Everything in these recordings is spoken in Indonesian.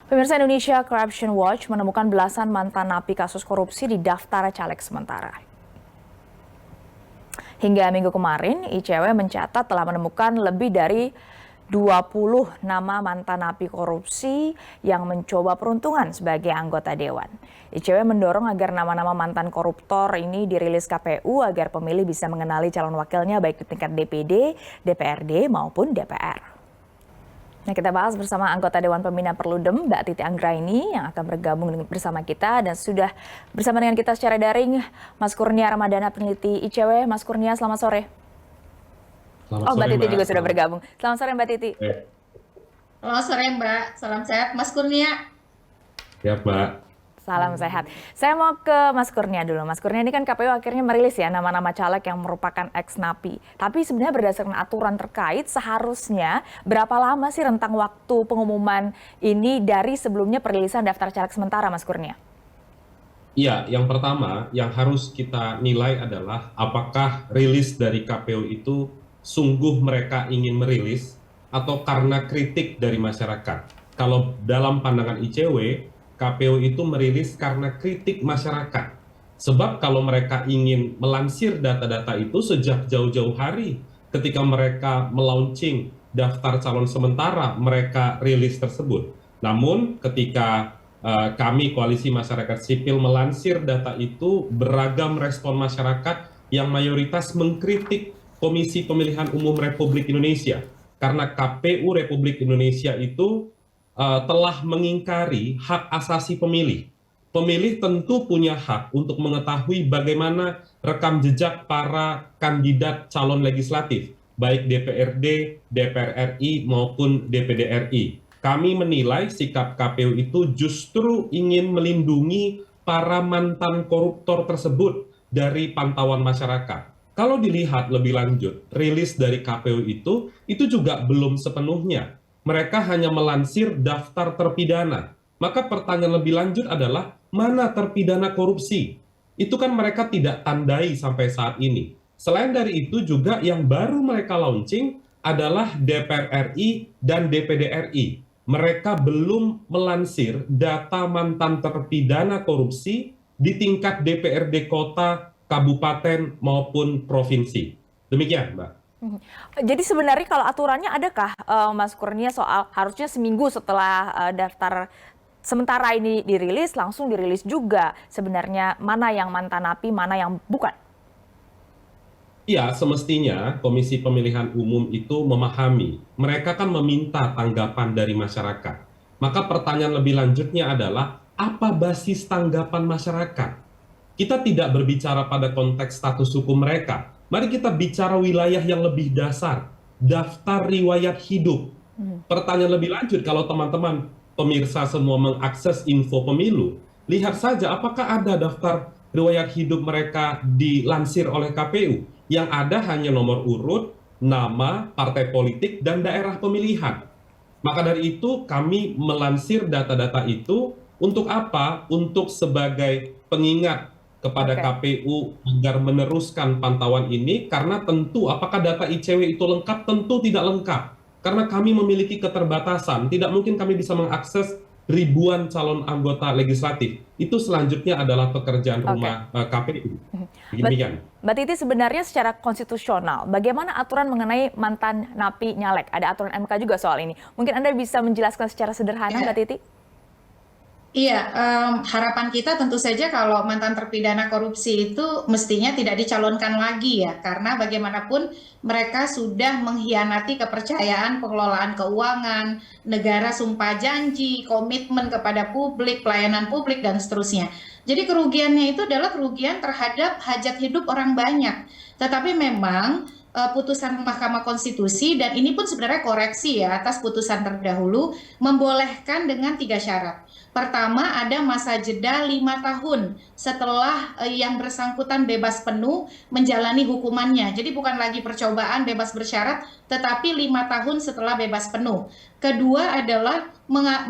Pemirsa, Indonesia Corruption Watch menemukan belasan mantan napi kasus korupsi di daftar caleg sementara. Hingga minggu kemarin, ICW mencatat telah menemukan lebih dari 20 nama mantan napi korupsi yang mencoba peruntungan sebagai anggota dewan. ICW mendorong agar nama-nama mantan koruptor ini dirilis KPU agar pemilih bisa mengenali calon wakilnya baik di tingkat DPD, DPRD maupun DPR. Nah, kita bahas bersama anggota Dewan Pembina Perludem, Mbak Titi Anggraini, yang akan bergabung bersama kita. Dan sudah bersama dengan kita secara daring, Mas Kurnia Ramadana, peneliti ICW. Mas Kurnia, selamat sore. Selamat Mbak sore, Titi Mbak. juga sudah bergabung. Selamat sore, Mbak Titi. Selamat sore Mbak, salam sehat Mas Kurnia. Ya, Mbak. Salam sehat. Saya mau ke Mas Kurnia dulu. Mas Kurnia, ini kan KPU akhirnya merilis ya nama-nama caleg yang merupakan ex-napi. Tapi sebenarnya berdasarkan aturan terkait, seharusnya berapa lama sih rentang waktu pengumuman ini dari sebelumnya perilisan daftar caleg sementara, Mas Kurnia? Iya, yang pertama yang harus kita nilai adalah apakah rilis dari KPU itu sungguh mereka ingin merilis atau karena kritik dari masyarakat. Kalau dalam pandangan ICW, KPU itu merilis karena kritik masyarakat. Sebab kalau mereka ingin melansir data-data itu sejak jauh-jauh hari ketika mereka melaunching daftar calon sementara, mereka rilis tersebut. Namun ketika kami Koalisi Masyarakat Sipil melansir data itu, beragam respon masyarakat yang mayoritas mengkritik Komisi Pemilihan Umum Republik Indonesia karena KPU Republik Indonesia itu telah mengingkari hak asasi pemilih. Pemilih tentu punya hak untuk mengetahui bagaimana rekam jejak para kandidat calon legislatif, baik DPRD, DPR RI maupun DPD RI. Kami menilai sikap KPU itu justru ingin melindungi para mantan koruptor tersebut dari pantauan masyarakat. Kalau dilihat lebih lanjut, rilis dari KPU itu juga belum sepenuhnya. Mereka hanya melansir daftar terpidana. Maka pertanyaan lebih lanjut adalah, mana terpidana korupsi? Itu kan mereka tidak tandai sampai saat ini. Selain dari itu juga yang baru mereka launching adalah DPR RI dan DPD RI. Mereka belum melansir data mantan terpidana korupsi di tingkat DPRD kota, kabupaten, maupun provinsi. Demikian, Mbak. Jadi sebenarnya kalau aturannya adakah, Mas Kurnia, soal harusnya seminggu setelah daftar sementara ini dirilis, langsung dirilis juga sebenarnya mana yang mantan napi, mana yang bukan? Ya, semestinya Komisi Pemilihan Umum itu memahami. Mereka kan meminta tanggapan dari masyarakat. Maka pertanyaan lebih lanjutnya adalah, apa basis tanggapan masyarakat? Kita tidak berbicara pada konteks status hukum mereka. Mari kita bicara wilayah yang lebih dasar, daftar riwayat hidup. Pertanyaan lebih lanjut, kalau teman-teman pemirsa semua mengakses info pemilu, lihat saja apakah ada daftar riwayat hidup mereka dilansir oleh KPU. Yang ada hanya nomor urut, nama, partai politik, dan daerah pemilihan. Maka dari itu kami melansir data-data itu untuk apa? Untuk sebagai pengingat kepada KPU agar meneruskan pantauan ini, karena tentu apakah data ICW itu lengkap? Tentu tidak lengkap. Karena kami memiliki keterbatasan, tidak mungkin kami bisa mengakses ribuan calon anggota legislatif. Itu selanjutnya adalah pekerjaan rumah KPU. Demikian. Mbak Titi, sebenarnya secara konstitusional, bagaimana aturan mengenai mantan napi nyalek? Ada aturan MK juga soal ini. Mungkin Anda bisa menjelaskan secara sederhana, Mbak Titi? Iya, harapan kita tentu saja kalau mantan terpidana korupsi itu mestinya tidak dicalonkan lagi ya, karena bagaimanapun mereka sudah mengkhianati kepercayaan pengelolaan keuangan, negara sumpah janji, komitmen kepada publik, pelayanan publik, dan seterusnya. Jadi kerugiannya itu adalah kerugian terhadap hajat hidup orang banyak. Tetapi memang putusan Mahkamah Konstitusi, dan ini pun sebenarnya koreksi ya atas putusan terdahulu, membolehkan dengan 3 syarat. Pertama, ada masa jeda 5 tahun setelah yang bersangkutan bebas penuh menjalani hukumannya. Jadi bukan lagi percobaan bebas bersyarat, tetapi 5 tahun setelah bebas penuh. Kedua adalah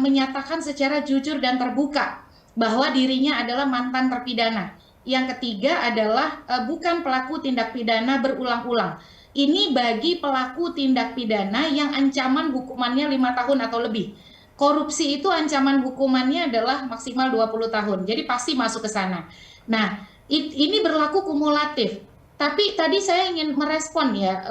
menyatakan secara jujur dan terbuka bahwa dirinya adalah mantan terpidana. Yang ketiga adalah bukan pelaku tindak pidana berulang-ulang. Ini bagi pelaku tindak pidana yang ancaman hukumannya 5 tahun atau lebih. korupsi itu ancaman hukumannya adalah maksimal 20 tahun. Jadi pasti masuk ke sana. Nah, ini berlaku kumulatif. Tapi tadi saya ingin merespon ya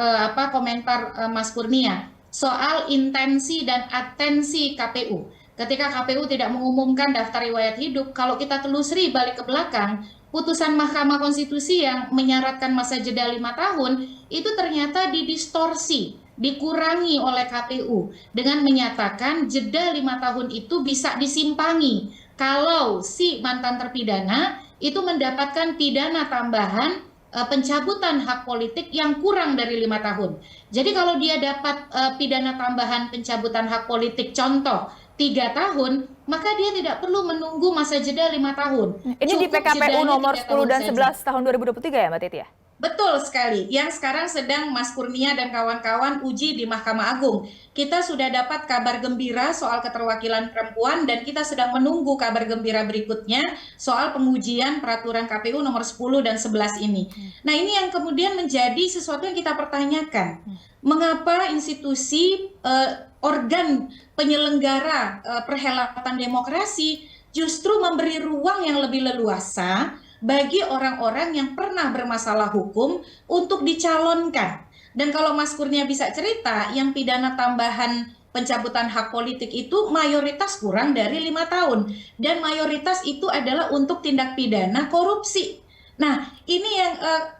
komentar Mas Kurnia soal intensi dan atensi KPU. Ketika KPU tidak mengumumkan daftar riwayat hidup, kalau kita telusuri balik ke belakang, putusan Mahkamah Konstitusi yang menyaratkan masa jeda 5 tahun itu ternyata didistorsi, dikurangi oleh KPU dengan menyatakan jeda 5 tahun itu bisa disimpangi kalau si mantan terpidana itu mendapatkan pidana tambahan pencabutan hak politik yang kurang dari 5 tahun. Jadi kalau dia dapat pidana tambahan pencabutan hak politik contoh 3 tahun, maka dia tidak perlu menunggu masa jeda 5 tahun. Ini di Cukup PKPU jedanya nomor 3 10 tahun dan saja. 11 tahun 2023 ya Mbak Titi ya? Betul sekali. Yang sekarang sedang Mas Kurnia dan kawan-kawan uji di Mahkamah Agung. Kita sudah dapat kabar gembira soal keterwakilan perempuan dan kita sedang menunggu kabar gembira berikutnya soal pengujian peraturan KPU nomor 10 dan 11 ini. Nah, ini yang kemudian menjadi sesuatu yang kita pertanyakan. Mengapa institusi organ penyelenggara perhelatan demokrasi justru memberi ruang yang lebih leluasa bagi orang-orang yang pernah bermasalah hukum untuk dicalonkan. Dan kalau Mas Kurnia bisa cerita, yang pidana tambahan pencabutan hak politik itu mayoritas kurang dari 5 tahun. Dan mayoritas itu adalah untuk tindak pidana korupsi. Nah, ini yang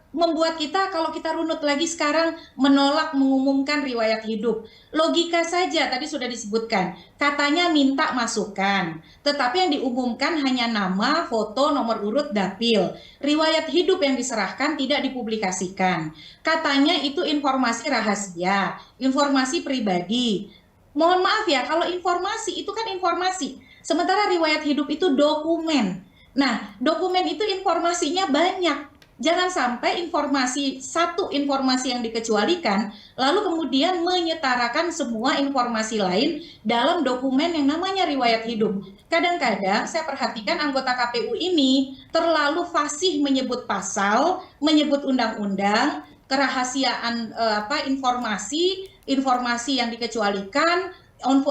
membuat kita, kalau kita runut lagi sekarang, menolak mengumumkan riwayat hidup. Logika saja tadi sudah disebutkan, katanya minta masukan, tetapi yang diumumkan hanya nama, foto, nomor urut, dapil. Riwayat hidup yang diserahkan tidak dipublikasikan. Katanya itu informasi rahasia, informasi pribadi. Mohon maaf ya, kalau informasi itu kan informasi, sementara riwayat hidup itu dokumen. Nah, dokumen itu informasinya banyak. Jangan sampai satu informasi yang dikecualikan, lalu kemudian menyetarakan semua informasi lain dalam dokumen yang namanya riwayat hidup. Kadang-kadang saya perhatikan anggota KPU ini terlalu fasih menyebut pasal, menyebut undang-undang, kerahasiaan informasi yang dikecualikan,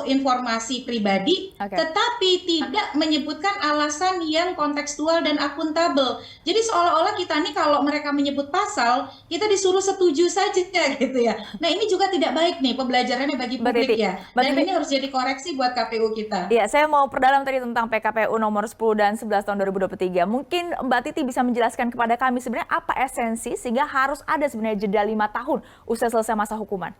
informasi pribadi, tetapi tidak menyebutkan alasan yang kontekstual dan akuntabel. Jadi seolah-olah kita nih kalau mereka menyebut pasal, kita disuruh setuju saja gitu ya. Nah, ini juga tidak baik nih pembelajarannya bagi publik ya. Dan ini harus jadi koreksi buat KPU kita. Iya, saya mau perdalam tadi tentang PKPU nomor 10 dan 11 tahun 2023. Mungkin Mbak Titi bisa menjelaskan kepada kami sebenarnya apa esensi sehingga harus ada sebenarnya jeda 5 tahun usai selesai masa hukuman.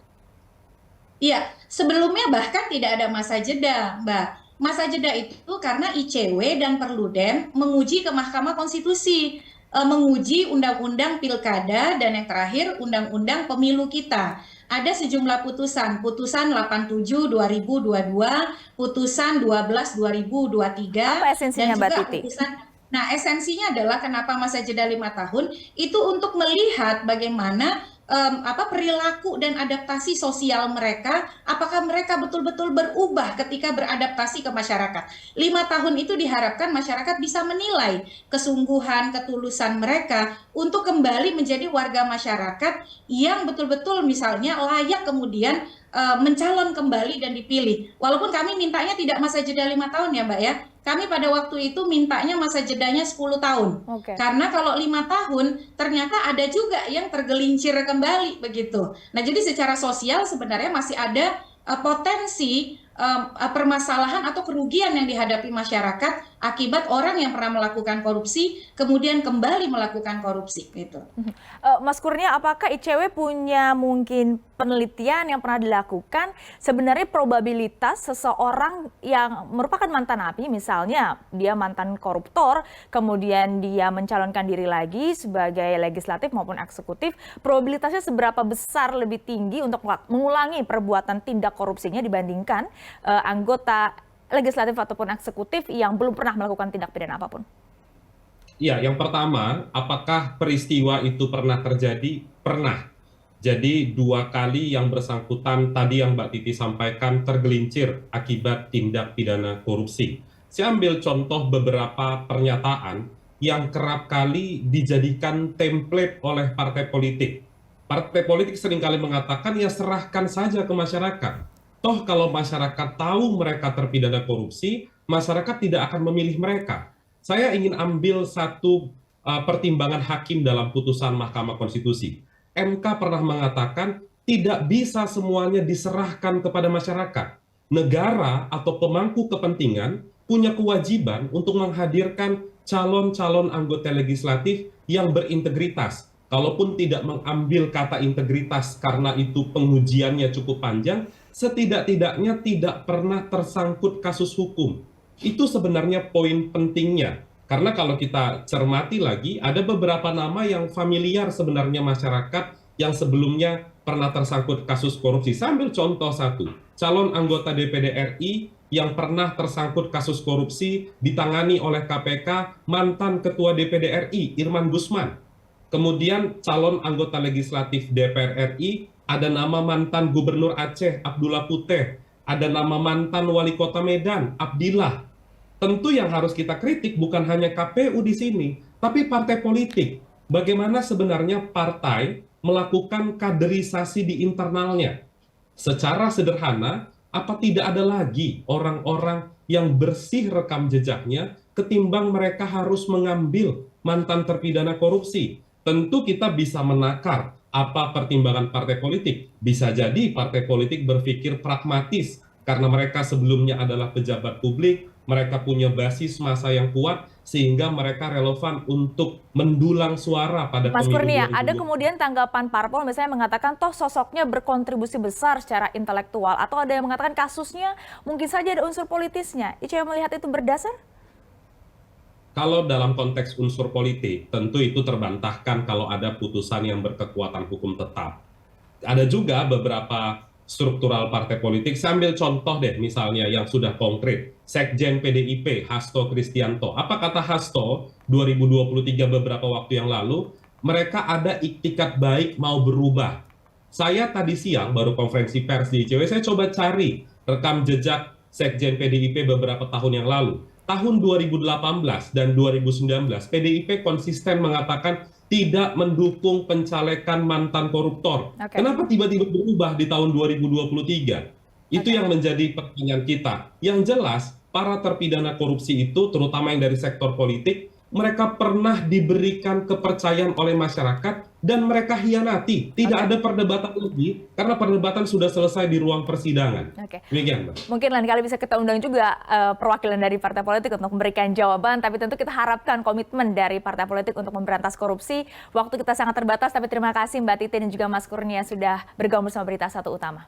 Iya, sebelumnya bahkan tidak ada masa jeda, Mbak. Masa jeda itu karena ICW dan Perludem menguji ke Mahkamah Konstitusi, menguji undang-undang pilkada dan yang terakhir undang-undang pemilu kita. Ada sejumlah putusan 87 2022, putusan 12 2023. Apa esensinya, dan Mbak juga Titi? Nah, esensinya adalah kenapa masa jeda 5 tahun itu untuk melihat bagaimana perilaku dan adaptasi sosial mereka, apakah mereka betul-betul berubah ketika beradaptasi ke masyarakat. 5 tahun itu diharapkan masyarakat bisa menilai kesungguhan, ketulusan mereka untuk kembali menjadi warga masyarakat yang betul-betul misalnya layak kemudian mencalon kembali dan dipilih. Walaupun kami mintanya tidak masa jeda 5 tahun ya Mbak ya. Kami pada waktu itu mintanya masa jedanya 10 tahun. Karena kalau 5 tahun ternyata ada juga yang tergelincir kembali begitu. Nah, jadi secara sosial sebenarnya masih ada potensi permasalahan atau kerugian yang dihadapi masyarakat akibat orang yang pernah melakukan korupsi kemudian kembali melakukan korupsi gitu. Mas Kurnia, apakah ICW punya mungkin penelitian yang pernah dilakukan sebenarnya probabilitas seseorang yang merupakan mantan napi, misalnya dia mantan koruptor, kemudian dia mencalonkan diri lagi sebagai legislatif maupun eksekutif, probabilitasnya seberapa besar lebih tinggi untuk mengulangi perbuatan tindak korupsinya dibandingkan anggota legislatif ataupun eksekutif yang belum pernah melakukan tindak pidana apapun? Ya, yang pertama, apakah peristiwa itu pernah terjadi? Pernah. Jadi 2 kali yang bersangkutan tadi yang Mbak Titi sampaikan tergelincir akibat tindak pidana korupsi. Saya ambil contoh beberapa pernyataan yang kerap kali dijadikan template oleh partai politik. Partai politik seringkali mengatakan ya serahkan saja ke masyarakat. Toh kalau masyarakat tahu mereka terpidana korupsi, masyarakat tidak akan memilih mereka. Saya ingin ambil satu pertimbangan hakim dalam putusan Mahkamah Konstitusi. MK pernah mengatakan tidak bisa semuanya diserahkan kepada masyarakat. Negara atau pemangku kepentingan punya kewajiban untuk menghadirkan calon-calon anggota legislatif yang berintegritas. Kalaupun tidak mengambil kata integritas karena itu pengujiannya cukup panjang, setidak-tidaknya tidak pernah tersangkut kasus hukum. Itu sebenarnya poin pentingnya. Karena kalau kita cermati lagi, ada beberapa nama yang familiar sebenarnya masyarakat yang sebelumnya pernah tersangkut kasus korupsi. Sambil contoh satu, calon anggota DPD RI yang pernah tersangkut kasus korupsi ditangani oleh KPK, mantan Ketua DPD RI, Irman Gusman. Kemudian calon anggota legislatif DPR RI, ada nama mantan Gubernur Aceh, Abdullah Puteh. Ada nama mantan Wali Kota Medan, Abdillah. Tentu yang harus kita kritik bukan hanya KPU di sini, tapi partai politik. Bagaimana sebenarnya partai melakukan kaderisasi di internalnya. Secara sederhana, apa tidak ada lagi orang-orang yang bersih rekam jejaknya ketimbang mereka harus mengambil mantan terpidana korupsi? Tentu kita bisa menakar apa pertimbangan partai politik. Bisa jadi partai politik berpikir pragmatis karena mereka sebelumnya adalah pejabat publik, mereka punya basis massa yang kuat sehingga mereka relevan untuk mendulang suara pada Mas pemilu Kurnia, 2024. ada kemudian tanggapan parpol misalnya mengatakan toh sosoknya berkontribusi besar secara intelektual, atau ada yang mengatakan kasusnya mungkin saja ada unsur politisnya. ICW melihat itu berdasar? Kalau dalam konteks unsur politik, tentu itu terbantahkan kalau ada putusan yang berkekuatan hukum tetap. Ada juga beberapa struktural partai politik, saya ambil contoh deh misalnya yang sudah konkret. Sekjen PDIP, Hasto Kristianto. Apa kata Hasto 2023 beberapa waktu yang lalu? Mereka ada iktikat baik mau berubah. Saya tadi siang baru konferensi pers di ICW, saya coba cari rekam jejak Sekjen PDIP beberapa tahun yang lalu. Tahun 2018 dan 2019, PDIP konsisten mengatakan tidak mendukung pencalekan mantan koruptor. Oke. Kenapa tiba-tiba berubah di tahun 2023? Itu yang menjadi pertanyaan kita. Yang jelas, para terpidana korupsi itu, terutama yang dari sektor politik, mereka pernah diberikan kepercayaan oleh masyarakat dan mereka hianati. Tidak ada perdebatan lagi karena perdebatan sudah selesai di ruang persidangan. Demikian, Mbak. Mungkin lain kali bisa kita undang juga perwakilan dari partai politik untuk memberikan jawaban, tapi tentu kita harapkan komitmen dari partai politik untuk memberantas korupsi. Waktu kita sangat terbatas, tapi terima kasih Mbak Titi dan juga Mas Kurnia sudah bergabung bersama Berita Satu Utama.